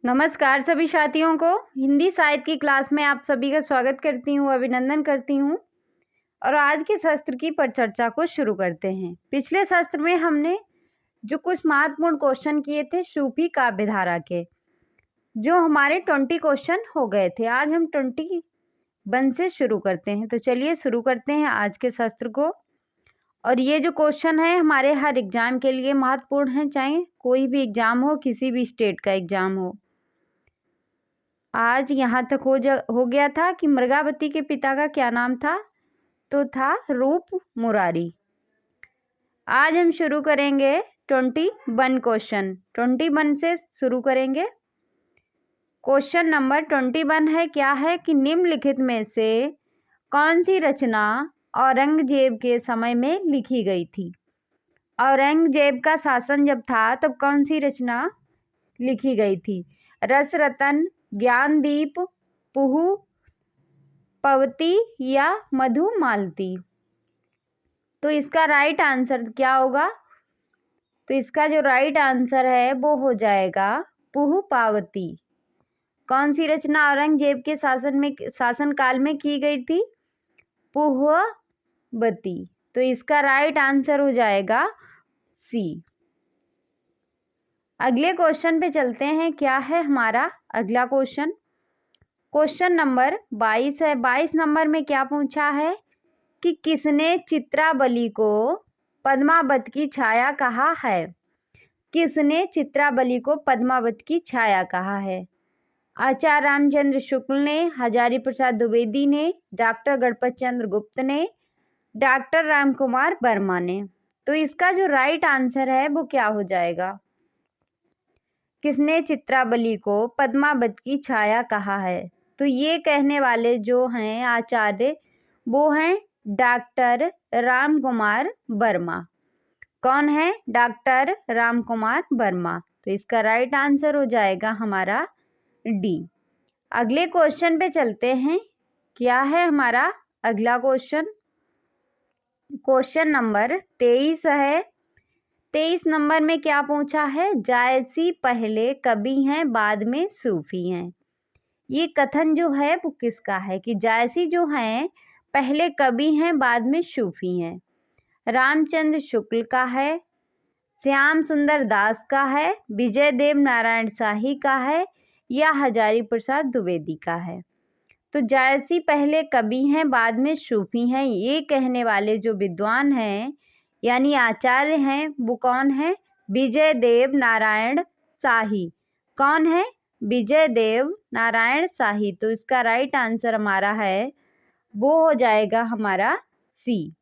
नमस्कार सभी साथियों को। हिंदी साहित्य की क्लास में आप सभी का स्वागत करती हूँ, अभिनंदन करती हूँ। और आज के शास्त्र की परिचर्चा को शुरू करते हैं। पिछले शास्त्र में हमने जो कुछ महत्वपूर्ण क्वेश्चन किए थे सूफी काव्यधारा के, जो हमारे 20 क्वेश्चन हो गए थे। आज हम 21 से शुरू करते हैं। तो चलिए शुरू करते हैं आज के शास्त्र को। और ये जो क्वेश्चन है हमारे हर एग्जाम के लिए महत्वपूर्ण है, चाहे कोई भी एग्जाम हो, किसी भी स्टेट का एग्जाम हो। आज यहाँ तक हो गया था कि मृगावती के पिता का क्या नाम था, तो था रूप मुरारी। आज हम शुरू करेंगे 21 क्वेश्चन। 21 से शुरू करेंगे। क्वेश्चन नंबर 21 है, क्या है कि निम्नलिखित में से कौन सी रचना औरंगजेब के समय में लिखी गई थी। औरंगजेब का शासन जब था तब कौन सी रचना लिखी गई थी। रस रतन, ज्ञानदीप, पुहु पवती या मधुमालती। तो इसका राइट आंसर क्या होगा। तो इसका जो राइट आंसर है वो हो जाएगा पुहु पावती। कौन सी रचना औरंगजेब के शासन काल में की गई थी। पुहवती। तो इसका राइट आंसर हो जाएगा सी। अगले क्वेश्चन पे चलते हैं। क्या है हमारा अगला क्वेश्चन। क्वेश्चन नंबर 22 है। 22 नंबर में क्या पूछा है कि किसने चित्राबली को पद्मावत की छाया कहा है। किसने चित्राबली को पद्मावत की छाया कहा है। आचार्य रामचंद्र शुक्ल ने, हजारी प्रसाद द्विवेदी ने, डॉक्टर गणपत चंद्र गुप्त ने, डॉक्टर रामकुमार वर्मा ने। तो इसका जो राइट आंसर है वो क्या हो जाएगा। किसने चित्राबली को पद्मावत की छाया कहा है। तो ये कहने वाले जो हैं आचार्य, वो हैं डॉक्टर रामकुमार वर्मा। कौन है। डॉक्टर रामकुमार वर्मा। तो इसका राइट आंसर हो जाएगा हमारा डी। अगले क्वेश्चन पे चलते हैं। क्या है हमारा अगला क्वेश्चन। क्वेश्चन नंबर 23 है। 23 नंबर में क्या पूछा है। जायसी पहले कवि हैं बाद में सूफी हैं। ये कथन जो है वो किसका है कि जायसी जो हैं पहले कवि हैं बाद में सूफी हैं। रामचंद्र शुक्ल का है, श्याम सुंदर दास का है, विजय देव नारायण शाही का है या हजारी प्रसाद द्विवेदी का है। तो जायसी पहले कवि हैं बाद में सूफी हैं, ये कहने वाले जो विद्वान हैं यानी आचार्य हैं वो कौन है। विजय देव नारायण शाही। कौन है। विजय देव नारायण शाही। तो इसका राइट आंसर हमारा है वो हो जाएगा हमारा सी।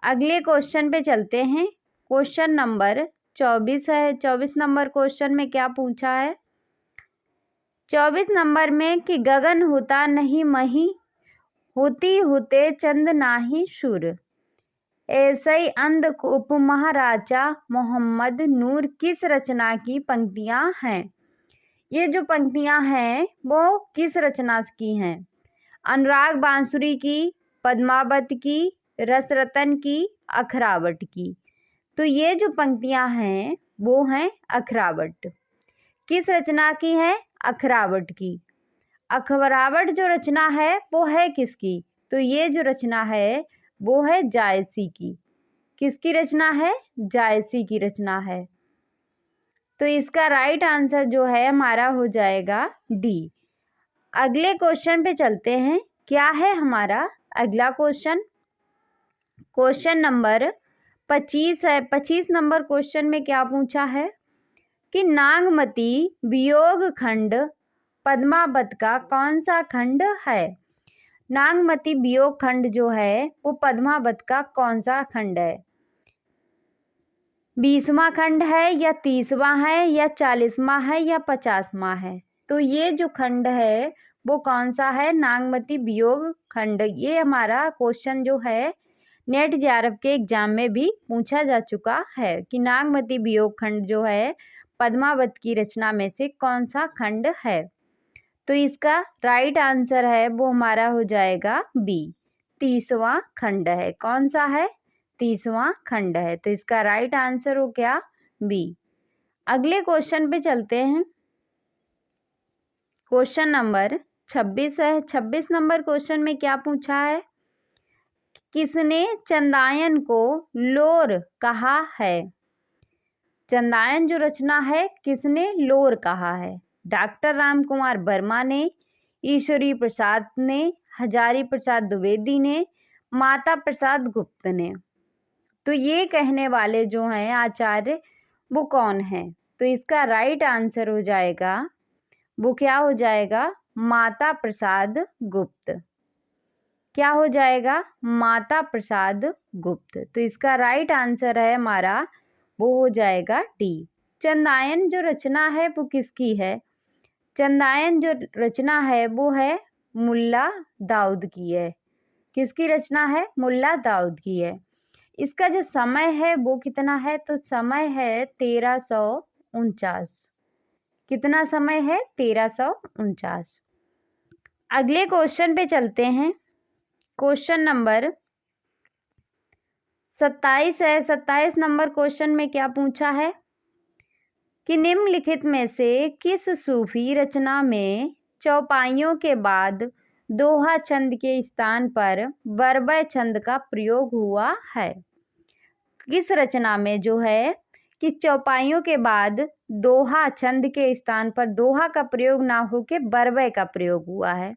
अगले क्वेश्चन पे चलते हैं। क्वेश्चन नंबर 24 है। 24 नंबर क्वेश्चन में क्या पूछा है। 24 नंबर में कि गगन होता नहीं मही, होती होते चंद नाही शुर, ऐसे ही अंध उपमा राजा मोहम्मद नूर किस रचना की पंक्तियां हैं। ये जो पंक्तियां हैं वो किस रचना की हैं। अनुराग बांसुरी की, पद्मावत की, रसरतन की, अखरावट की। तो ये जो पंक्तियां हैं वो हैं अखरावट। किस रचना की है। अखरावट की। अखरावट जो रचना है वो है किसकी। तो ये जो रचना है वो है जायसी की। किसकी रचना है। जायसी की रचना है। तो इसका राइट आंसर जो है हमारा हो जाएगा डी। अगले क्वेश्चन पे चलते हैं। क्या है हमारा अगला क्वेश्चन। क्वेश्चन नंबर 25 है। 25 नंबर क्वेश्चन में क्या पूछा है कि नागमती वियोग खंड पद्मावत का कौन सा खंड है। नागमती वियोग खंड जो है वो पद्मावत का कौन सा खंड है। 20वां खंड है या 30वां है या 40वां है या 50वां है। तो ये जो खंड है वो कौन सा है। नागमती वियोग खंड। ये हमारा क्वेश्चन जो है नेट जेआरएफ के एग्जाम में भी पूछा जा चुका है कि नागमती वियोग खंड जो है पद्मावत की रचना में से कौन सा खंड है। तो इसका राइट आंसर है वो हमारा हो जाएगा बी। 30वां खंड है। कौन सा है। 30वां खंड है। तो इसका राइट आंसर हो क्या बी। अगले क्वेश्चन पे चलते हैं। क्वेश्चन नंबर 26 है। 26 नंबर क्वेश्चन में क्या पूछा है? किसने चंदायन को लोर कहा है? चंदायन जो रचना है किसने लोर कहा है? डॉक्टर राम कुमार वर्मा ने, ईश्वरी प्रसाद ने, हजारी प्रसाद द्विवेदी ने, माता प्रसाद गुप्त ने। तो ये कहने वाले जो हैं आचार्य वो कौन है? तो इसका राइट आंसर हो जाएगा, वो क्या हो जाएगा? माता प्रसाद गुप्त। क्या हो जाएगा? माता प्रसाद गुप्त। तो इसका राइट आंसर है हमारा, वो हो जाएगा डी। चंदायन जो रचना है वो किसकी है? चंदायन जो रचना है वो है मुल्ला दाऊद की है। किसकी रचना है? मुल्ला दाऊद की है। इसका जो समय है वो कितना है? तो समय है 1349। कितना समय है? 1349। अगले क्वेश्चन पे चलते हैं। क्वेश्चन नंबर 27 है। 27 नंबर क्वेश्चन में क्या पूछा है कि निम्नलिखित में से किस सूफी रचना में चौपाइयों के बाद दोहा छंद के स्थान पर बरबय छंद का प्रयोग हुआ है? किस रचना में जो है कि चौपाइयों के बाद दोहा छंद के स्थान पर दोहा का प्रयोग ना होके बरबय का प्रयोग हुआ है?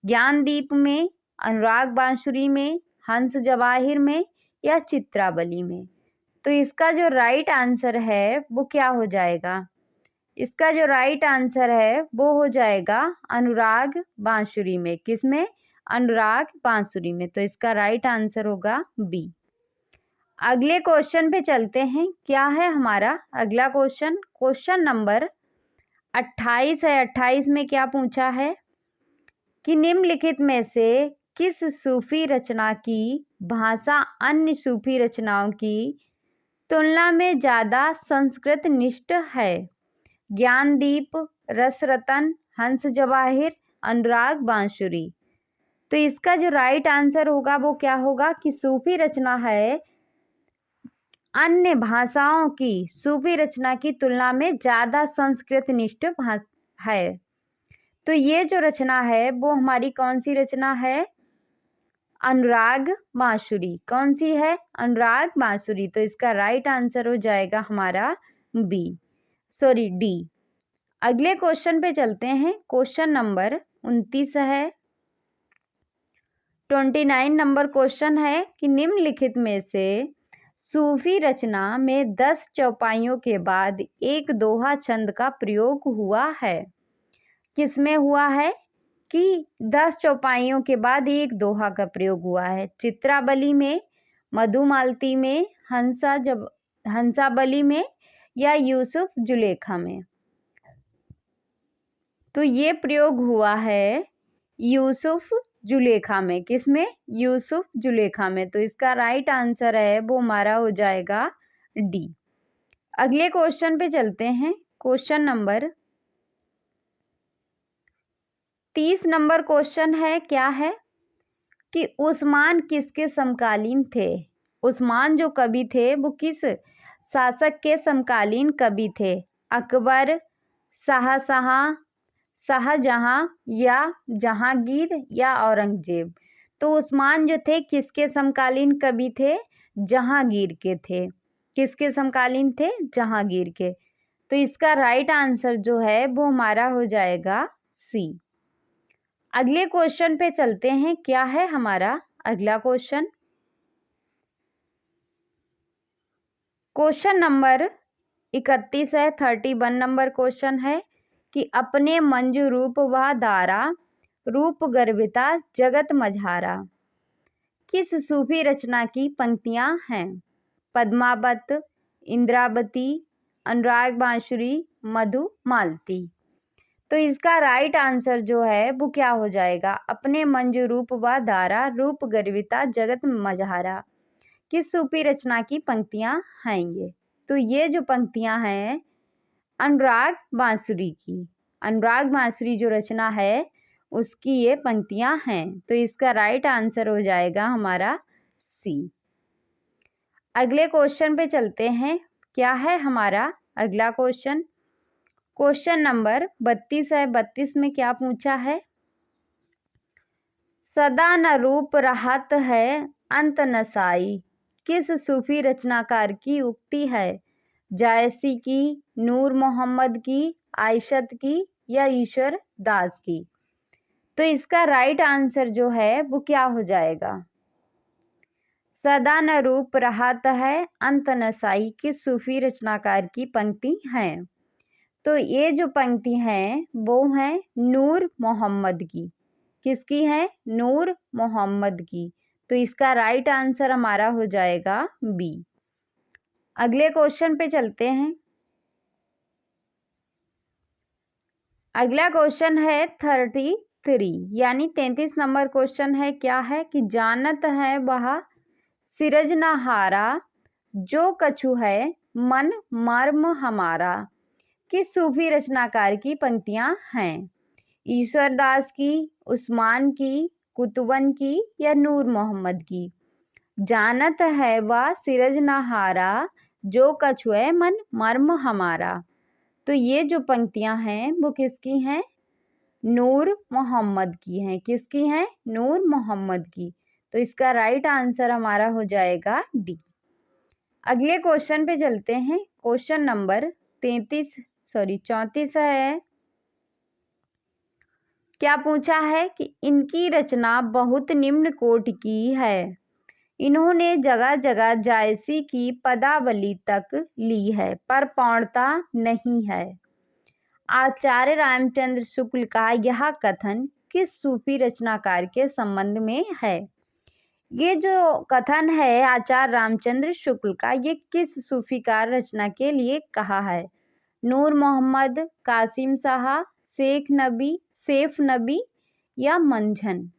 ज्ञानदीप में, अनुराग बांसुरी में, हंस जवाहिर में या चित्रावली में? तो इसका जो राइट आंसर है वो क्या हो जाएगा? इसका जो राइट आंसर है वो हो जाएगा अनुराग बांसुरी में। किसमें? अनुराग बांसुरी में। तो इसका राइट आंसर होगा बी। अगले क्वेश्चन पे चलते हैं। क्या है हमारा अगला क्वेश्चन? क्वेश्चन नंबर 28 है। 28 में क्या पूछा है कि निम्नलिखित में से किस सूफी रचना की भाषा अन्य सूफी रचनाओं की तुलना में ज्यादा संस्कृत निष्ठ है? ज्ञानदीप, रसरतन, हंस जवाहिर, अनुराग बांसुरी। तो इसका जो राइट आंसर होगा वो क्या होगा कि सूफी रचना है अन्य भाषाओं की, सूफी रचना की तुलना में ज्यादा संस्कृत निष्ठ है। तो ये जो रचना है वो हमारी कौन सी रचना है? अनुराग बांसुरी। कौन सी है? अनुराग बांसुरी। तो इसका राइट आंसर हो जाएगा हमारा डी। अगले क्वेश्चन पे चलते हैं। क्वेश्चन नंबर 29 है। 29 नंबर क्वेश्चन है कि निम्नलिखित में से सूफी रचना में 10 चौपाइयों के बाद एक दोहा छंद का प्रयोग हुआ है? किसमें हुआ है कि 10 चौपाइयों के बाद एक दोहा का प्रयोग हुआ है? चित्रावली में, मधुमालती में, हंसावली में या यूसुफ जुलेखा में? तो ये प्रयोग हुआ है यूसुफ जुलेखा में। किसमें? यूसुफ जुलेखा में। तो इसका राइट आंसर है वो हमारा हो जाएगा डी। अगले क्वेश्चन पे चलते हैं। क्वेश्चन नंबर 30 नंबर क्वेश्चन है। क्या है कि उस्मान किसके समकालीन थे? उस्मान जो कवि थे वो किस शासक के समकालीन कवि थे? अकबर, शाहजहां या जहांगीर या औरंगजेब? तो उस्मान जो थे किसके समकालीन कवि थे? जहांगीर के थे। किसके समकालीन थे? जहांगीर के। तो इसका राइट आंसर जो है वो हमारा हो जाएगा सी। अगले क्वेश्चन पे चलते हैं। क्या है हमारा अगला क्वेश्चन? क्वेश्चन नंबर 31 है। 31 नंबर क्वेश्चन है कि अपने मंजू रूप व धारा रूप गर्भिता जगत मझारा किस सूफी रचना की पंक्तियां हैं? पद्मावत, इंद्रावती, अनुराग बांसुरी, मधुमालती। तो इसका राइट आंसर जो है वो क्या हो जाएगा? अपने मंजू रूप व धारा रूप गर्विता जगत मझारा किस सूफी रचना की पंक्तियां हैं ये? तो ये जो पंक्तियां हैं अनुराग बांसुरी की। अनुराग बांसुरी जो रचना है उसकी ये पंक्तियां हैं। तो इसका राइट आंसर हो जाएगा हमारा सी। अगले क्वेश्चन पे चलते हैं। क्या है हमारा अगला क्वेश्चन? क्वेश्चन नंबर 32 है। 32 में क्या पूछा है? सदा न रूप रहत है अंत न साई, किस सूफी रचनाकार की उक्ति है? जायसी की, नूर मोहम्मद की, आयशत की या ईश्वर दास की? तो इसका राइट आंसर जो है वो क्या हो जाएगा? सदा न रूप रहत है अंत न साई, किस सूफी रचनाकार की पंक्ति है? तो ये जो पंक्ति है वो है नूर मोहम्मद की। किसकी है? नूर मोहम्मद की। तो इसका राइट आंसर हमारा हो जाएगा बी। अगले क्वेश्चन पे चलते हैं। अगला क्वेश्चन है 33 यानी 33 नंबर क्वेश्चन है। क्या है कि जानत है वह सिरजनहारा, जो कछु है मन मर्म हमारा, किस सूफी रचनाकार की पंक्तियां हैं? ईश्वर दास की, उस्मान की, कुतुबन की या नूर मोहम्मद की? जानत है वह सिरजनहारा, जो कछु है मन मर्म हमारा। तो ये जो पंक्तियां हैं वो किसकी हैं? नूर मोहम्मद की हैं। किसकी हैं? नूर मोहम्मद की। तो इसका राइट आंसर हमारा हो जाएगा डी। अगले क्वेश्चन पे चलते हैं। क्वेश्चन नंबर 34 है। क्या पूछा है कि इनकी रचना बहुत निम्न कोटि की है, इन्होंने जगह जगह जायसी की पदावली तक ली है पर पौणता नहीं है। आचार्य रामचंद्र शुक्ल का यह कथन किस सूफी रचनाकार के संबंध में है? ये जो कथन है आचार्य रामचंद्र शुक्ल का, ये किस सूफीकार रचना के लिए कहा है? नूर मोहम्मद, कासिम शाह, सैफ नबी या मंझन?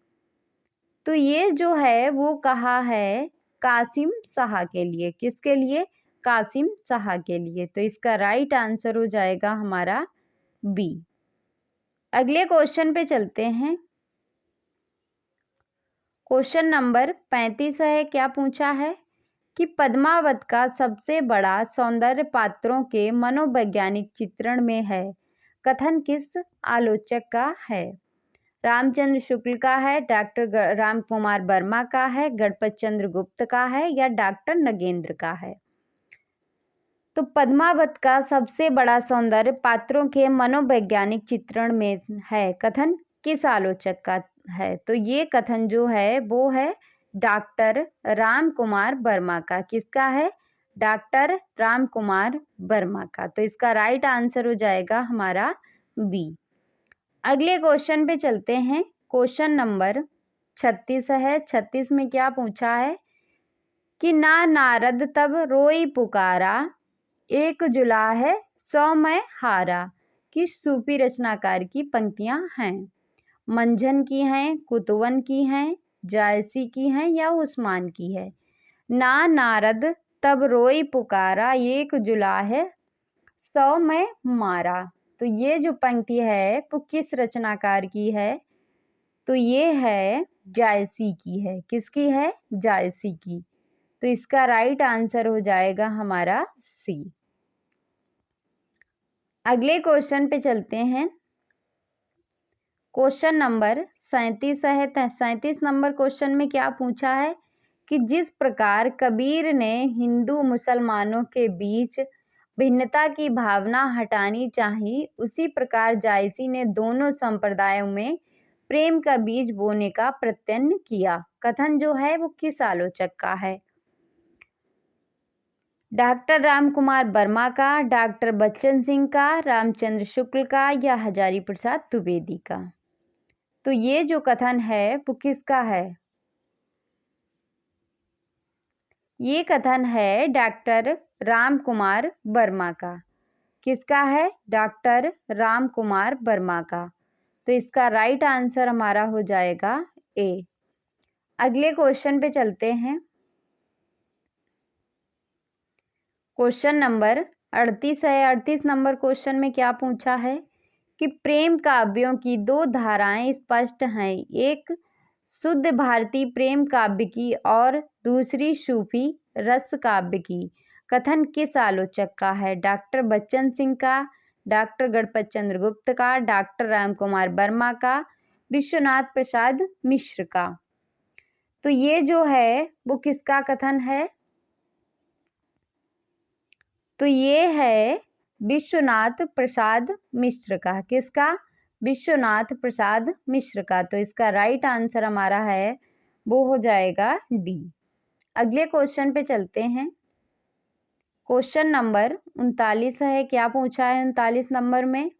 तो ये जो है वो कहा है कासिम शाह के लिए। किसके लिए? कासिम शाह के लिए। तो इसका राइट आंसर हो जाएगा हमारा बी। अगले क्वेश्चन पे चलते हैं। क्वेश्चन नंबर 35 है। क्या पूछा है कि पद्मावत का सबसे बड़ा सौंदर्य पात्रों के मनोवैज्ञानिक चित्रण में है, कथन किस आलोचक का है? रामचंद्र शुक्ल का है, डॉक्टर राम कुमार वर्मा का है, गणपत चंद्र गुप्त का है या डॉक्टर नगेंद्र का है? तो पद्मावत का सबसे बड़ा सौंदर्य पात्रों के मनोवैज्ञानिक चित्रण में है, कथन किस आलोचक का है? तो ये कथन जो है वो है डॉक्टर राम कुमार वर्मा का। किसका है? डॉक्टर राम कुमार वर्मा का। तो इसका राइट आंसर हो जाएगा हमारा बी। अगले क्वेश्चन पे चलते हैं। क्वेश्चन नंबर 36 है। 36 में क्या पूछा है कि ना नारद तब रोई पुकारा, एक जुला है 100 में हारा, किस सूफी रचनाकार की पंक्तियां हैं? मंझन की हैं, कुतुबन की हैं, जायसी की हैं या उस्मान की है? ना नारद तब रोई पुकारा, एक जुला है 100 में मारा। तो ये जो पंक्ति है वो किस रचनाकार की है? तो ये है जायसी की है। किसकी है? जायसी की। तो इसका राइट आंसर हो जाएगा हमारा सी। अगले क्वेश्चन पे चलते हैं। क्वेश्चन नंबर 37 है। 37 नंबर क्वेश्चन में क्या पूछा है कि जिस प्रकार कबीर ने हिंदू मुसलमानों के बीच भिन्नता की भावना हटानी चाहिए, उसी प्रकार जायसी ने दोनों संप्रदायों में प्रेम का बीज बोने का प्रयत्न किया। कथन जो है वो किस आलोचक का है? डॉक्टर राम कुमार वर्मा का, डॉक्टर बच्चन सिंह का, रामचंद्र शुक्ल का या हजारी प्रसाद द्विवेदी का? तो ये जो कथन है वो किसका है? ये कथन है डॉक्टर राम कुमार वर्मा का। किसका है? डॉक्टर राम कुमार वर्मा का। तो इसका राइट आंसर हमारा हो जाएगा ए। अगले क्वेश्चन पे चलते हैं। क्वेश्चन नंबर 38 है। 38 नंबर क्वेश्चन में क्या पूछा है कि प्रेम काव्यों की दो धाराएं स्पष्ट हैं, एक शुद्ध भारतीय प्रेम काव्य की और दूसरी सूफी रस काव्य की। कथन किस आलोचक का है? डॉक्टर बच्चन सिंह का, डॉक्टर गणपत चंद्र गुप्त का, डॉक्टर राम कुमार वर्मा का, विश्वनाथ प्रसाद मिश्र का। तो ये जो है वो किसका कथन है? तो ये है विश्वनाथ प्रसाद मिश्र का। किसका? विश्वनाथ प्रसाद मिश्र का। तो इसका राइट आंसर हमारा है वो हो जाएगा डी। अगले क्वेश्चन पे चलते हैं। क्वेश्चन नंबर 39 है। क्या पूछा है 39 नंबर में?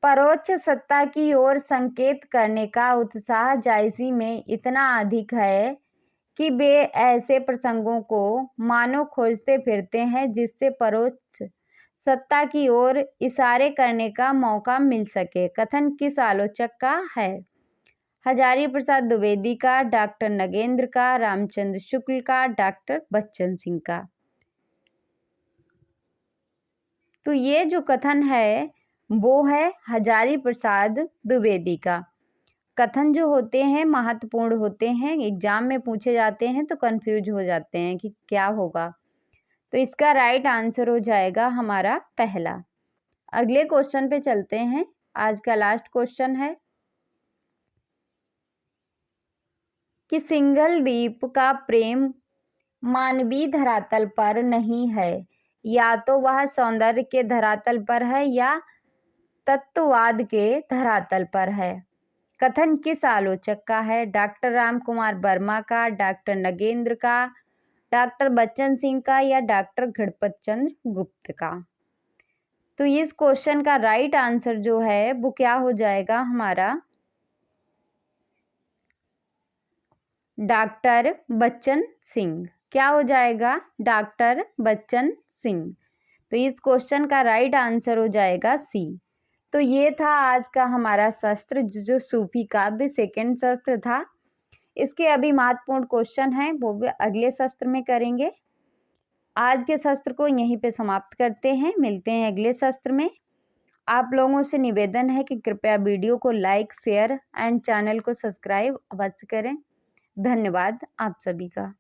परोक्ष सत्ता की ओर संकेत करने का उत्साह जायसी में इतना अधिक है कि वे ऐसे प्रसंगों को मानो खोजते फिरते हैं जिससे परोक्ष सत्ता की ओर इशारे करने का मौका मिल सके। कथन किस आलोचक का है? हजारी प्रसाद द्विवेदी का, डॉक्टर नगेंद्र का, रामचंद्र शुक्ल का, डॉक्टर बच्चन सिंह का। तो ये जो कथन है वो है हजारी प्रसाद द्विवेदी का। कथन जो होते हैं महत्वपूर्ण होते हैं, एग्जाम में पूछे जाते हैं तो कंफ्यूज हो जाते हैं कि क्या होगा। तो इसका राइट आंसर हो जाएगा हमारा पहला। अगले क्वेश्चन पे चलते हैं। आज का लास्ट क्वेश्चन है कि सिंघल द्वीप का प्रेम मानवीय धरातल पर नहीं है, या तो वह सौंदर्य के धरातल पर है या तत्ववाद के धरातल पर है। कथन किस आलोचक का है? डॉक्टर राम कुमार वर्मा का, डॉक्टर नगेंद्र का, डॉक्टर बच्चन सिंह का, या डॉक्टर गणपत चंद्र गुप्त का। तो इस क्वेश्चन का राइट आंसर जो है वो क्या हो जाएगा हमारा? डॉक्टर बच्चन सिंह। क्या हो जाएगा? डॉक्टर बच्चन सिंह। तो इस क्वेश्चन का राइट आंसर हो जाएगा सी। तो ये था आज का हमारा शस्त्र जो सूफी काव्य सेकंड शस्त्र था। इसके अभी महत्वपूर्ण क्वेश्चन हैं वो भी अगले शस्त्र में करेंगे। आज के शस्त्र को यहीं पे समाप्त करते हैं। मिलते हैं अगले शस्त्र में। आप लोगों से निवेदन है कि कृपया वीडियो को लाइक, शेयर एंड चैनल को सब्सक्राइब अवश्य करें। धन्यवाद आप सभी का।